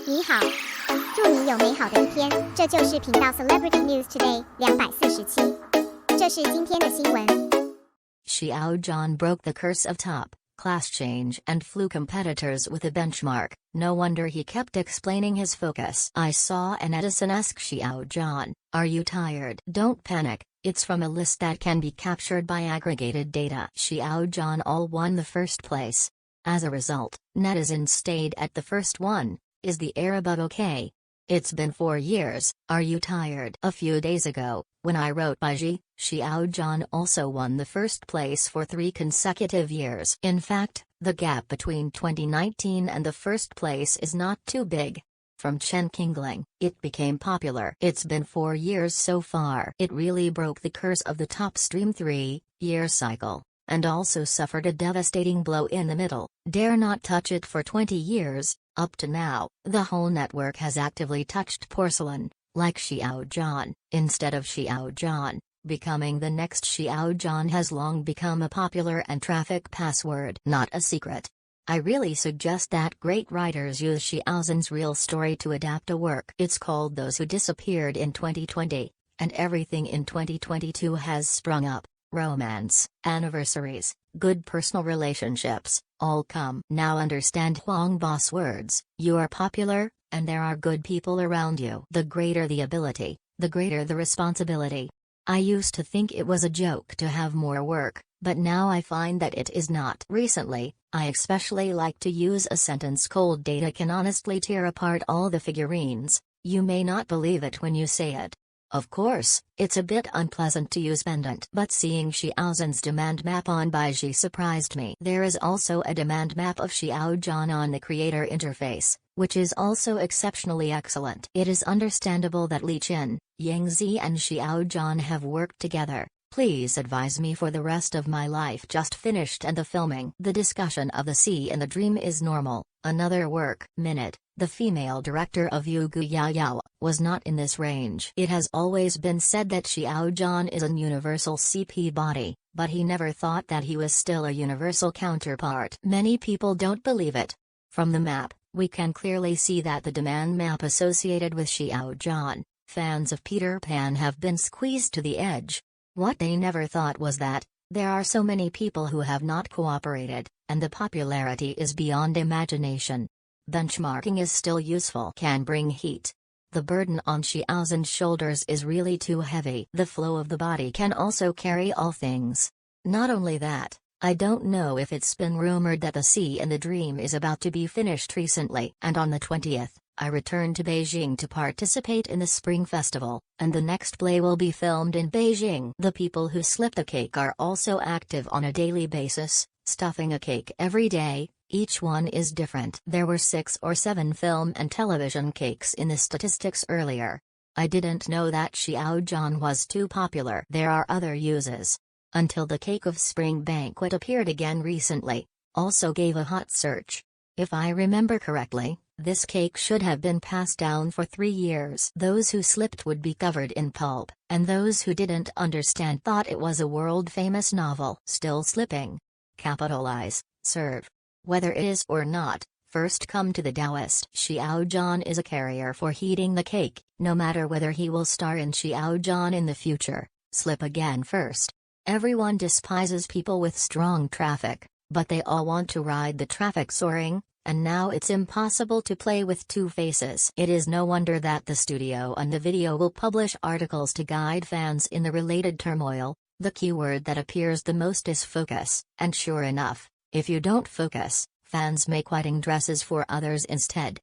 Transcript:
你好，祝你有美好的一天。这就是频道 Celebrity News Today 247。这是今天的新闻。Xiao Zhan broke the curse of top class change and flew competitors with a benchmark. No wonder he kept explaining his focus. I saw an Edison-esque Xiao Zhan. Are you tired? Don't panic. It's from a list that can be captured by aggregated data. Xiao Zhan all won the first place. As a result, netizens stayed at the first one. Is the air above okay? It's been 4 years. Are you tired? A few days ago, when I wrote Baiji, Xiao Zhan also won the first place for 3 consecutive years. In fact, the gap between 2019 and the first place is not too big. From Chen Qingling, it became popular. It's been 4 years so far. It really broke the curse of the top stream 3-year cycle, and also suffered a devastating blow in the middle. Dare not touch it for 20 years. Up to now, the whole network has actively touched porcelain, like Xiao Zhan. Instead of Xiao Zhan, becoming the next Xiao Zhan has long become a popular and traffic password. Not a secret. I really suggest that great writers use Xiao Zhan's real story to adapt a work. It's called Those Who Disappeared in 2020, and everything in 2022 has sprung up. Romance, anniversaries, good personal relationships, all come. Now understand Huang Boss words. You are popular, and there are good people around you. The greater the ability, the greater the responsibility. I used to think it was a joke to have more work, but now I find that it is not. Recently, I especially like to use a sentence cold data can honestly tear apart all the figurines. You may not believe it when you say it. Of course, it's a bit unpleasant to use pendant, but seeing Xiao Zhan's demand map on Baiji surprised me. There is also a demand map of Xiao Zhan on the creator interface, which is also exceptionally excellent. It is understandable that Li Qin, Yang Zi and Xiao Zhan have worked together. Please advise me for the rest of my life. Just finished and the filming. The discussion of the sea in the dream is normal. Another work. Minute. The female director of Yu Gu Yao Yao was not in this range. It has always been said that Xiao Zhan is an universal CP body, but he never thought that he was still a universal counterpart. Many people don't believe it. From the map, we can clearly see that the demand map associated with Xiao Zhan, fans of Peter Pan have been squeezed to the edge. What they never thought was that there are so many people who have not cooperated, and the popularity is beyond imagination. Benchmarking is still useful. Can bring heat. The burden on Xiao Zhan's shoulders is really too heavy. The flow of the body can also carry all things. Not only that, I don't know if it's been rumored that the sea in the dream is about to be finished recently. And on the 20th, I return to Beijing to participate in the Spring Festival, and the next play will be filmed in Beijing. The people who slip the cake are also active on a daily basis, stuffing a cake every day. Each one is different. There were 6 or 7 film and television cakes in the statistics earlier. I didn't know that Xiao Zhan was too popular. There are other uses. Until the cake of Spring Banquet appeared again recently, also gave a hot search. If I remember correctly, this cake should have been passed down for 3 years. Those who slipped would be covered in pulp, and those who didn't understand thought it was a world-famous novel. Still slipping. Capitalize, serve. Whether it is or not, first come to the Taoist. Xiao Zhan is a carrier for heating the cake, no matter whether he will star in Xiao Zhan in the future. Slip again first. Everyone despises people with strong traffic, but they all want to ride the traffic soaring. And now it's impossible to play with 2 faces. It is no wonder that the studio and the video will publish articles to guide fans in the related turmoil. The keyword that appears the most is focus, and sure enough, if you don't focus, fans make wedding dresses for others instead.